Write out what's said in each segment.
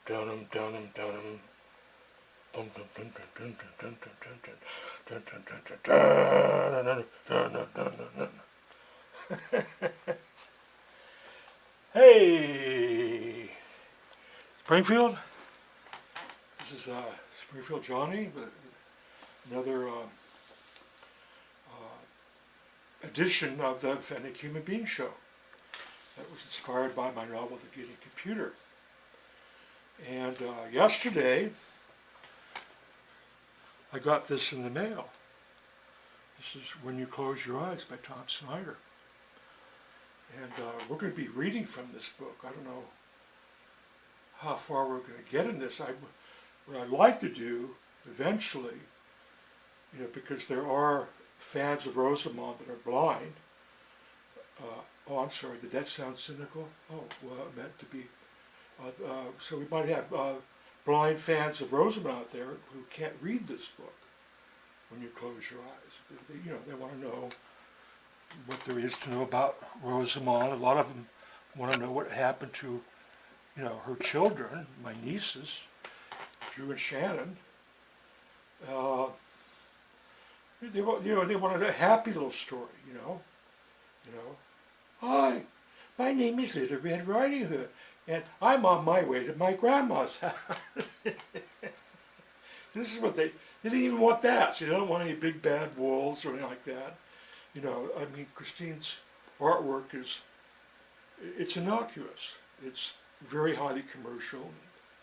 Dun dun dun. Dun dun dun dun dun dun dun dun dun dun dun dun dun dun. Hey, Springfield. This is Springfield Johnny, another edition of the Authentic Human Being Show. That was inspired by my novel, The Gideon Computer. And yesterday, I got this in the mail. This is When You Close Your Eyes by Tom Snyder. And we're going to be reading from this book. I don't know how far we're going to get in this. What I'd like to do eventually, because there are fans of Rosamond that are blind. Oh, I'm sorry, did that sound cynical? Oh, well, it meant to be. So we might have blind fans of Rosamond out there who can't read this book when you close your eyes. They want to know what there is to know about Rosamond. A lot of them want to know what happened to, her children, my nieces, Drew and Shannon. They wanted a happy little story, Hi, my name is Little Red Riding Hood, and I'm on my way to my grandma's house. This is what they didn't even want that. So they don't want any big bad wolves or anything like that. Christine's artwork it's innocuous. It's very highly commercial,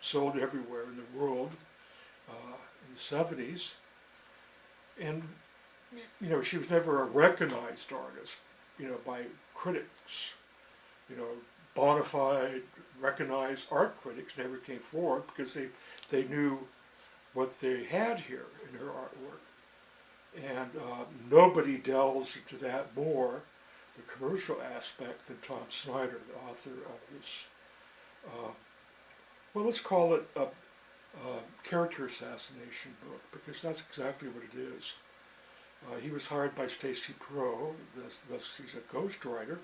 sold everywhere in the world in the 70s. And, she was never a recognized artist, by critics. Bona fide, recognized art critics never came forward because they knew what they had here in her artwork. And nobody delves into that more, the commercial aspect, than Tom Snyder, the author of this, let's call it a character assassination book, because that's exactly what it is. He was hired by Stacy Perot, thus he's a ghostwriter,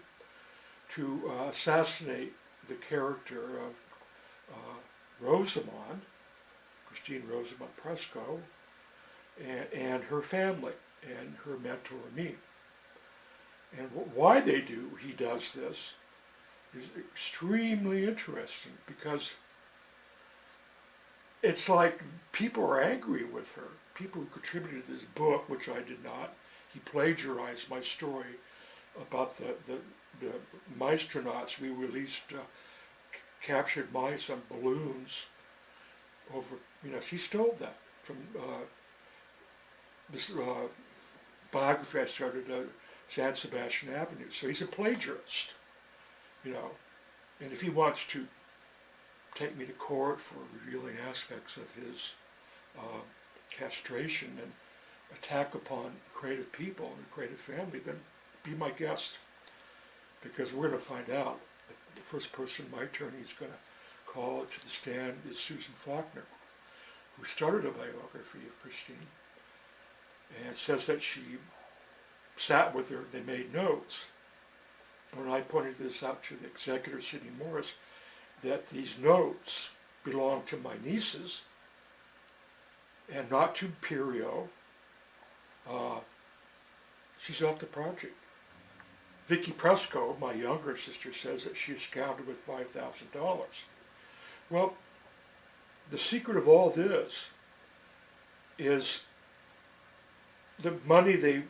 to assassinate the character of Rosamond, Christine Rosamond Presco, and her family, and her mentor, me. And why he does this, is extremely interesting, because it's like people are angry with her. People who contributed to this book, which I did not. He plagiarized my story about the Maestronauts. We released captured mice on balloons over, he stole that from this biography I started at San Sebastian Avenue. So he's a plagiarist, and if he wants to take me to court for revealing aspects of his castration and attack upon creative people and a creative family, then be my guest, because we're going to find out. The first person my attorney is going to call to the stand is Susan Faulkner, who started a biography of Christine, and says that she sat with her, they made notes. When I pointed this out to the executor, Sidney Morris, that these notes belong to my nieces and not to Perio, she's off the project. Vicky Presco, my younger sister, says that she absconded with $5,000. Well, the secret of all this is the money they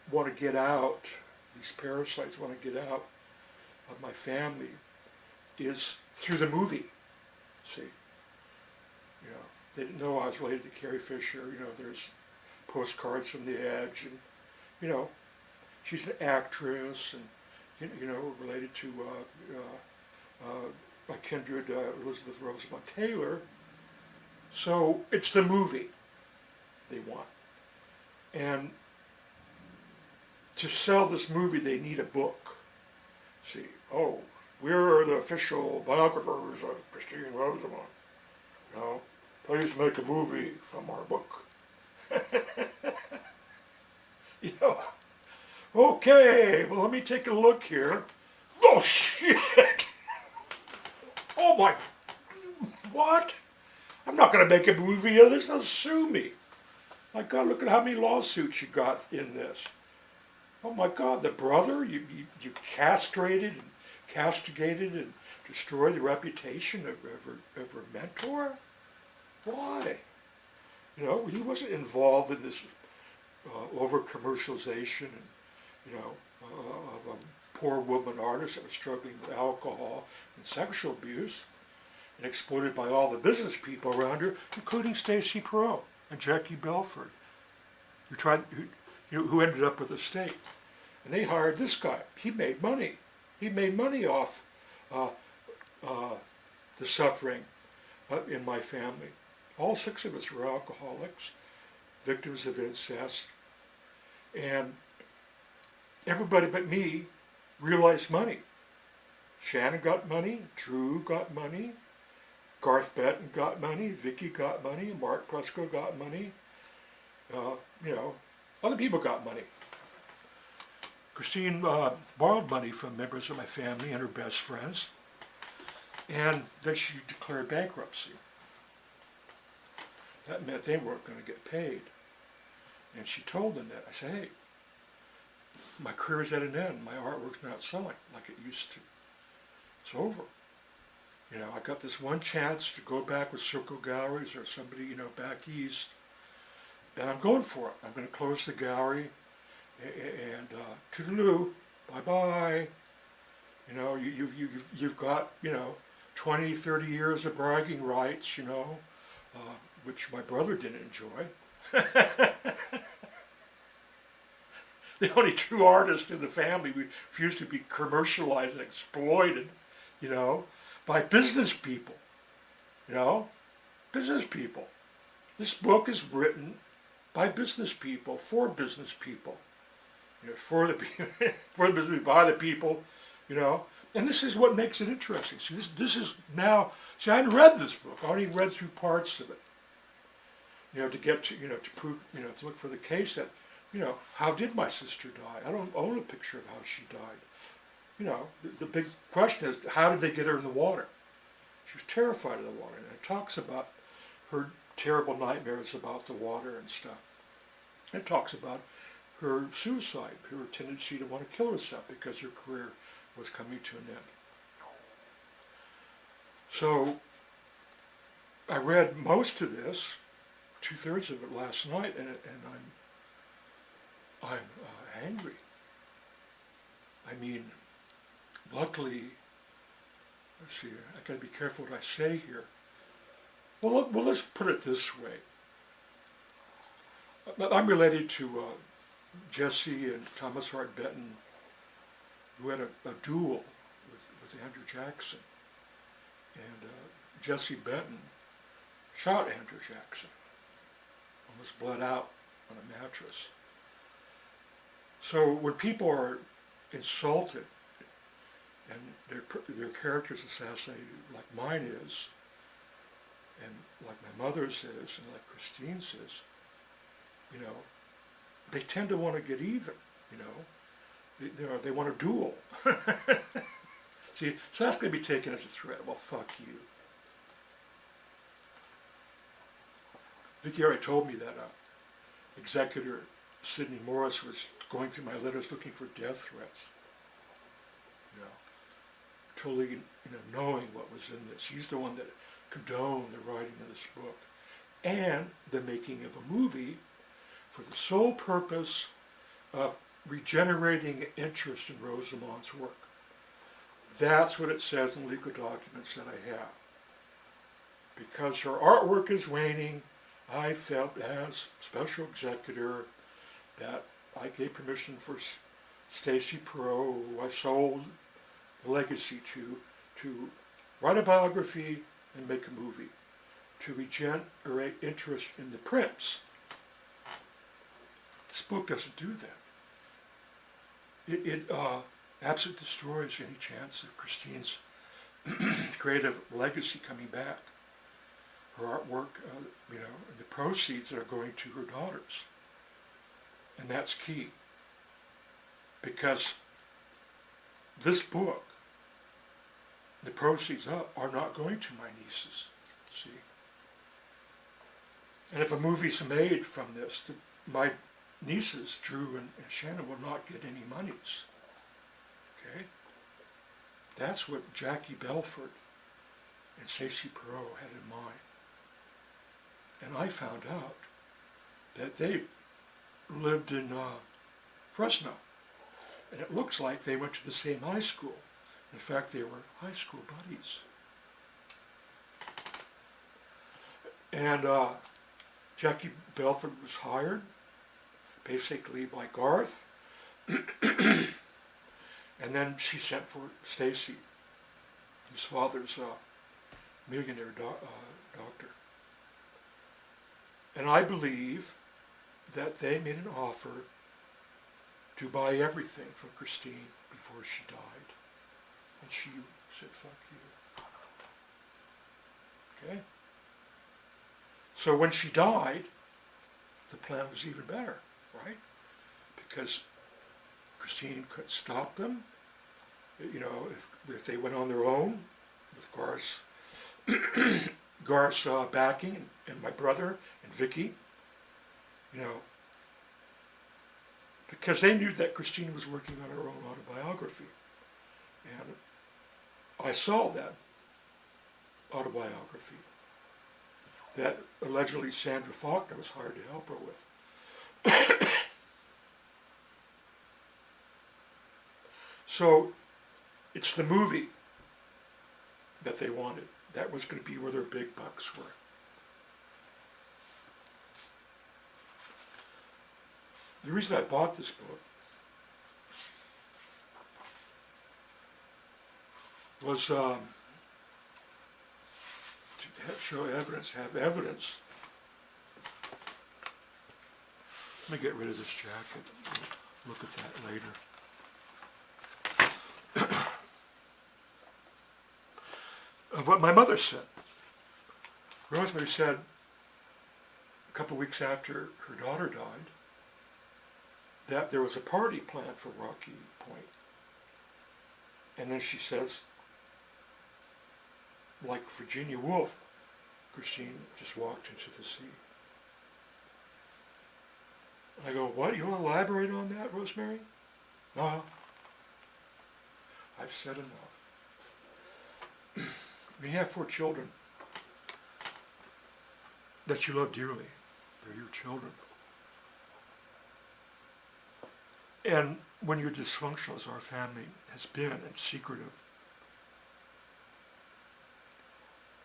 want to get out, these parasites want to get out of my family, is through the movie. See, they didn't know I was related to Carrie Fisher. There's postcards from the Edge, and she's an actress, and related to my kindred Elizabeth Rosamond Taylor. So it's the movie they want, and to sell this movie they need a book. See, we're the official biographers of Christine Rosamond. Please make a movie from our book. Okay, well, let me take a look here. Oh, shit! Oh, my What? I'm not going to make a movie of this. They'll sue me. My God, look at how many lawsuits you got in this. Oh my God, the brother, you castrated and castigated and destroyed the reputation of her mentor? Why? You know, he wasn't involved in this over-commercialization and, you know, of a poor woman artist that was struggling with alcohol and sexual abuse and exploited by all the business people around her, including Stacy Perot and Jackie Belford, who ended up with a estate. And they hired this guy. He made money. He made money off the suffering in my family. All 6 of us were alcoholics, victims of incest, and everybody but me realized money. Shannon got money, Drew got money, Garth Benton got money, Vicky got money, Mark Presco got money, you know, other people got money. Christine borrowed money from members of my family and her best friends, and then she declared bankruptcy. That meant they weren't going to get paid. And she told them that. I said, hey, my career's at an end. My artwork's not selling like it used to. It's over. You know, I got this one chance to go back with Circle Galleries or somebody, you know, back east, and I'm going for it. I'm going to close the gallery, and toodaloo, bye-bye. You know, you've got, you know, 20, 30 years of bragging rights, you know, which my brother didn't enjoy. The only true artist in the family refused to be commercialized and exploited, you know, by business people, you know, business people. This book is written by business people, for business people, you know, for the for the business, by the people, you know. And this is what makes it interesting. See, this is now. See, I hadn't read this book. I only read through parts of it. You know, to get to, you know, to prove, you know, to look for the case that, you know, how did my sister die? I don't own a picture of how she died. You know, the big question is, how did they get her in the water? She was terrified of the water, and it talks about her terrible nightmares about the water and stuff. It talks about her suicide, her tendency to want to kill herself because her career was coming to an end. So I read most of this, 2/3 of it last night, and I'm angry. I mean, luckily, let's see, I got to be careful what I say here. Well, let's put it this way. I'm related to Jesse and Thomas Hart Benton, who had a duel with Andrew Jackson. And Jesse Benton shot Andrew Jackson, almost bled out on a mattress. So when people are insulted and their characters assassinated, like mine is, and like my mother's is, and like Christine's is, you know, they tend to want to get even, you know. They want to duel. See, so that's going to be taken as a threat. Well, fuck you. Vicki already told me that executor Sidney Morris was going through my letters looking for death threats. You know, totally, you know, knowing what was in this. He's the one that condoned the writing of this book and the making of a movie for the sole purpose of regenerating interest in Rosamond's work. That's what it says in legal documents that I have. Because her artwork is waning, I felt as special executor that I gave permission for Stacy Perot, who I sold the legacy to write a biography and make a movie, to regenerate interest in the prints. This book doesn't do that. It absolutely destroys any chance of Christine's creative legacy coming back. Her artwork, you know, and the proceeds that are going to her daughters. And that's key. Because this book, the proceeds are not going to my nieces. See? And if a movie's made from this, my nieces, Drew and Shannon, will not get any monies. Okay? That's what Jackie Belford and Stacey Perot had in mind. And I found out that they lived in Fresno. And it looks like they went to the same high school. In fact, they were high school buddies. And Jackie Belford was hired basically by Garth. And then she sent for Stacey, whose father's a millionaire doctor. And I believe that they made an offer to buy everything from Christine before she died. And she said, fuck you. Okay? So when she died, the plan was even better, right? Because Christine could stop them. You know, if they went on their own, with Garth's backing, and my brother and Vicky, you know, because they knew that Christine was working on her own autobiography. And I saw that autobiography that allegedly Sandra Faulkner was hired to help her with. So it's the movie that they wanted. That was going to be where their big bucks were. The reason I bought this book was to show evidence, have evidence. Let me get rid of this jacket. We'll look at that later. Of what my mother said. Rosemary said a couple weeks after her daughter died that there was a party planned for Rocky Point. And then she says, like Virginia Woolf, Christine just walked into the sea. I go, what? You want to elaborate on that, Rosemary? No. I've said enough. When you have 4 children that you love dearly, they're your children. And when you're dysfunctional, as our family has been, and secretive,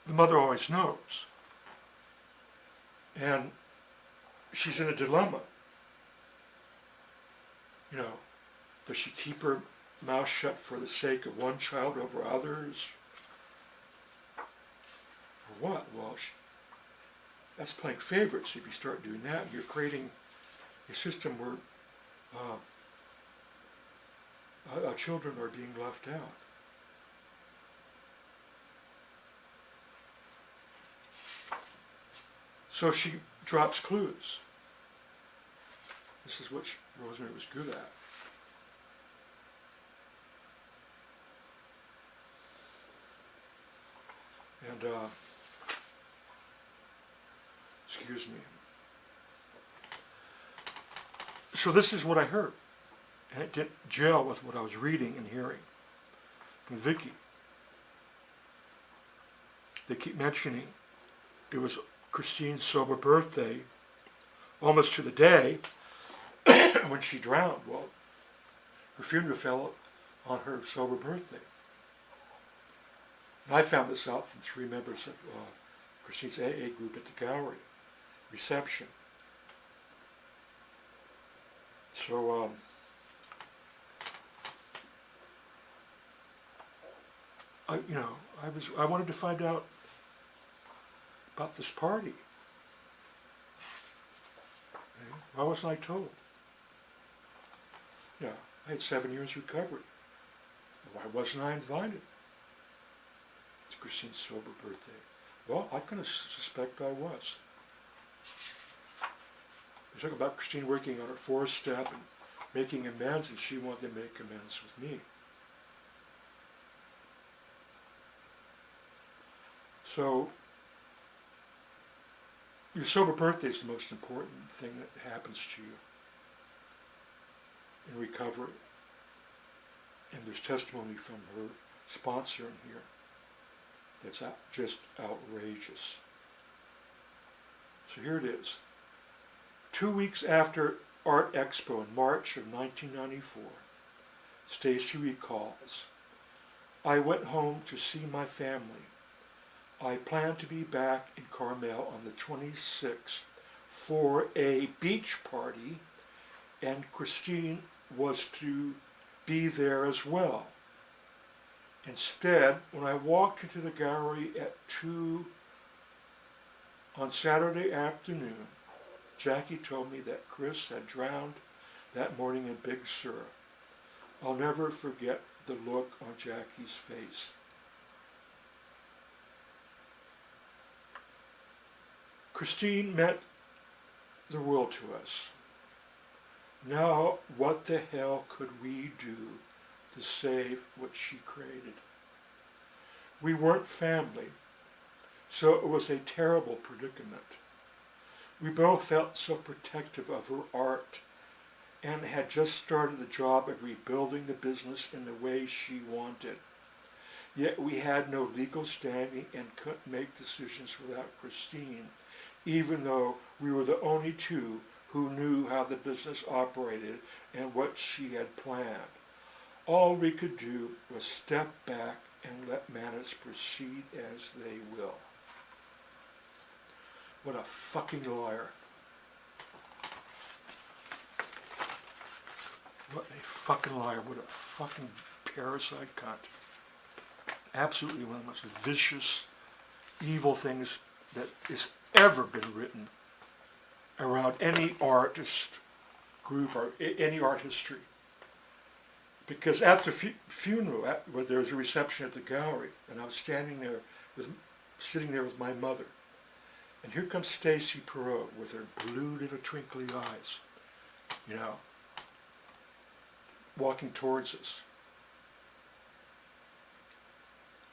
the mother always knows. And she's in a dilemma. You know, does she keep her mouth shut for the sake of one child over others? Or what? Well, that's playing favorites. If you start doing that, you're creating a system where our children are being left out. So she drops clues. This is what Rosemary was good at. And, excuse me. So this is what I heard. And it didn't gel with what I was reading and hearing from Vicky. They keep mentioning it was Christine's sober birthday, almost to the day, when she drowned. Well, her funeral fell on her sober birthday. And I found this out from 3 members of Christine's AA group at the gallery reception. So, I wanted to find out about this party. Okay. Why wasn't I told? Yeah, I had 7 years recovery. Why wasn't I invited? It's Christine's sober birthday. Well, I kind of suspect I was. They talk about Christine working on her 4th step and making amends, and she wanted to make amends with me. So your sober birthday is the most important thing that happens to you in recovery. And there's testimony from her sponsor in here that's just outrageous. So here it is. 2 weeks after Art Expo in March of 1994, Stacy recalls, I went home to see my family. I planned to be back in Carmel on the 26th for a beach party, and Christine was to be there as well. Instead, when I walked into the gallery at 2 on Saturday afternoon, Jackie told me that Chris had drowned that morning in Big Sur. I'll never forget the look on Jackie's face. Christine meant the world to us. Now, what the hell could we do to save what she created? We weren't family, so it was a terrible predicament. We both felt so protective of her art and had just started the job of rebuilding the business in the way she wanted. Yet we had no legal standing and couldn't make decisions without Christine, even though we were the only two who knew how the business operated and what she had planned. All we could do was step back and let matters proceed as they will. What a fucking liar. What a fucking liar. What a fucking parasite cunt. Absolutely one of the most vicious, evil things that has ever been written around any artist group or any art history. Because at the funeral, where there was a reception at the gallery, and I was sitting there with my mother, and here comes Stacy Perot with her blue little twinkly eyes, walking towards us.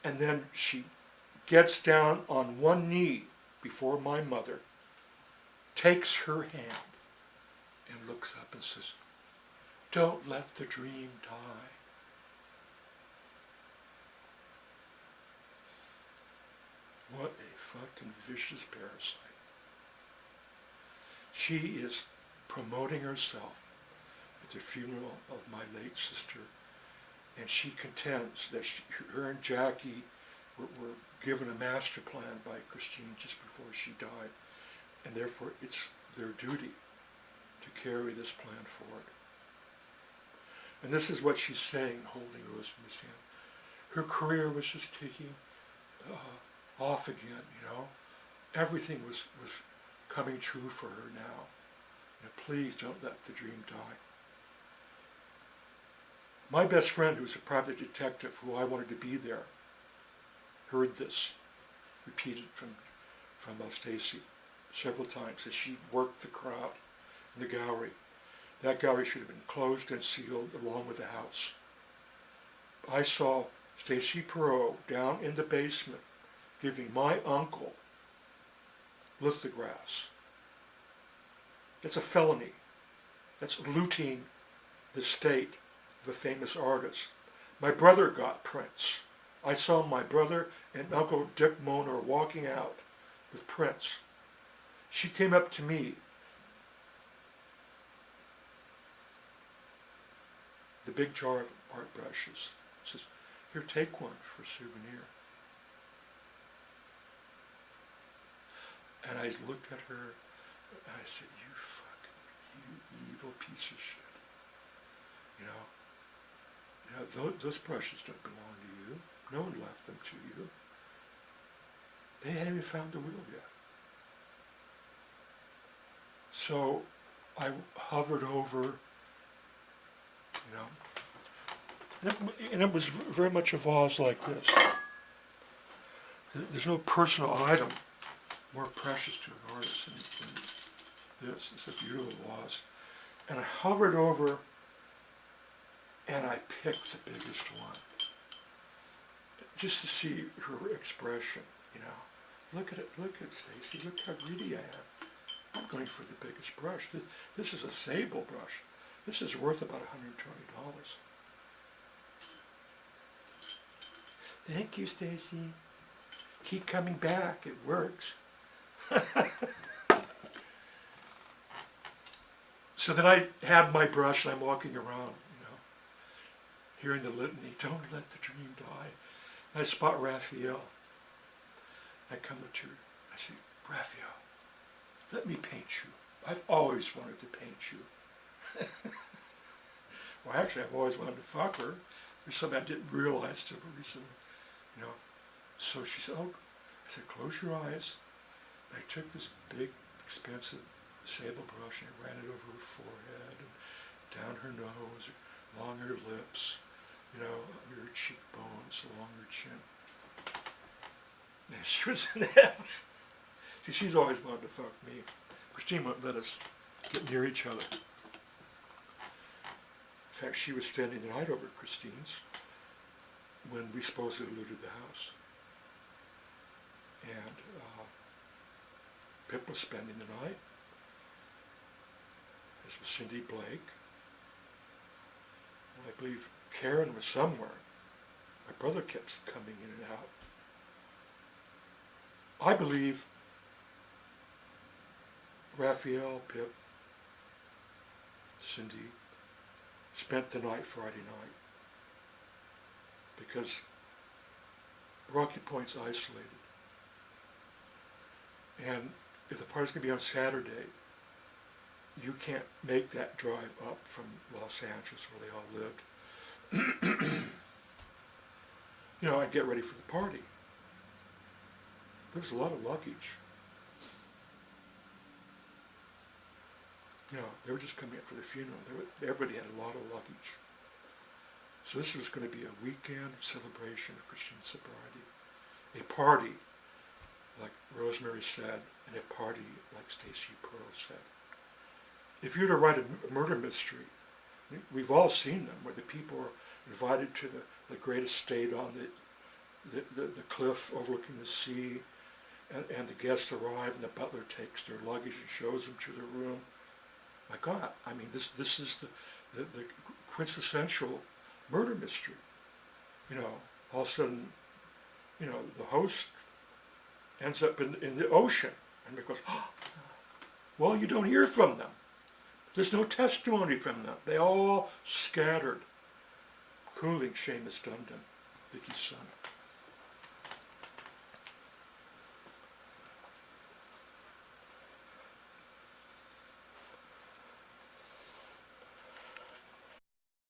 And then she gets down on one knee before my mother, takes her hand, and looks up and says, "Don't let the dream die." What a fucking vicious parasite. She is promoting herself at the funeral of my late sister, and she contends that her and Jackie were given a master plan by Christine just before she died, and therefore it's their duty to carry this plan forward. And this is what she's saying, holding Rosemary's hand. Her career was just taking off again, Everything was coming true for her now. Please don't let the dream die. My best friend, who's a private detective, who I wanted to be there, heard this repeated from Stacy several times as she worked the crowd in the gallery. That gallery should have been closed and sealed along with the house. I saw Stacy Perot down in the basement giving my uncle lithographs. That's a felony. That's looting the estate of a famous artist. My brother got prints. I saw my brother and Uncle Dick Moner walking out with prints. She came up to me, the big jar of art brushes, says, "Here, take one for a souvenir." And I looked at her and I said, you evil piece of shit. Those brushes don't belong to you. No one left them to you. They hadn't even found the wheel yet. So I hovered over, and it was very much a vase like this. There's no personal item more precious to an artist than this. It's a beautiful vase. And I hovered over and I picked the biggest one. Just to see her expression, Look at it, Stacy. Look how greedy I am. I'm going for the biggest brush. This is a sable brush. This is worth about $120. Thank you, Stacy. Keep coming back. It works. So then I have my brush and I'm walking around, hearing the litany, don't let the dream die. And I spot Raphael. I come up to her. I say, Raphael, let me paint you. I've always wanted to paint you. Well, actually, I've always wanted to fuck her. There's something I didn't realize till recently, So she said, I said, close your eyes. And I took this big, expensive sable brush and I ran it over her forehead and down her nose, along her lips, under her cheekbones, along her chin. And she was in heaven. She's always wanted to fuck me. Christine wouldn't let us get near each other. In fact, she was spending the night over at Christine's when we supposedly looted the house. And Pip was spending the night, as was Cindy Blake. And I believe Karen was somewhere. My brother kept coming in and out. I believe Raphael, Pip, Cindy spent the night Friday night because Rocky Point's isolated. And if the party's going to be on Saturday, you can't make that drive up from Los Angeles where they all lived. I'd get ready for the party. There was a lot of luggage. They were just coming up for the funeral. Everybody had a lot of luggage. So this was going to be a weekend celebration of Christian sobriety. A party, like Rosemary said, and a party like Stacy Pearl said. If you were to write a murder mystery, we've all seen them, where the people are invited to the great estate on the cliff overlooking the sea, and the guests arrive, and the butler takes their luggage and shows them to their room. My God, this is the quintessential murder mystery. All of a sudden, the host ends up in the ocean, and it goes, well, you don't hear from them. There's no testimony from them. They all scattered. Cooling Seamus Dundon, Vicky's son.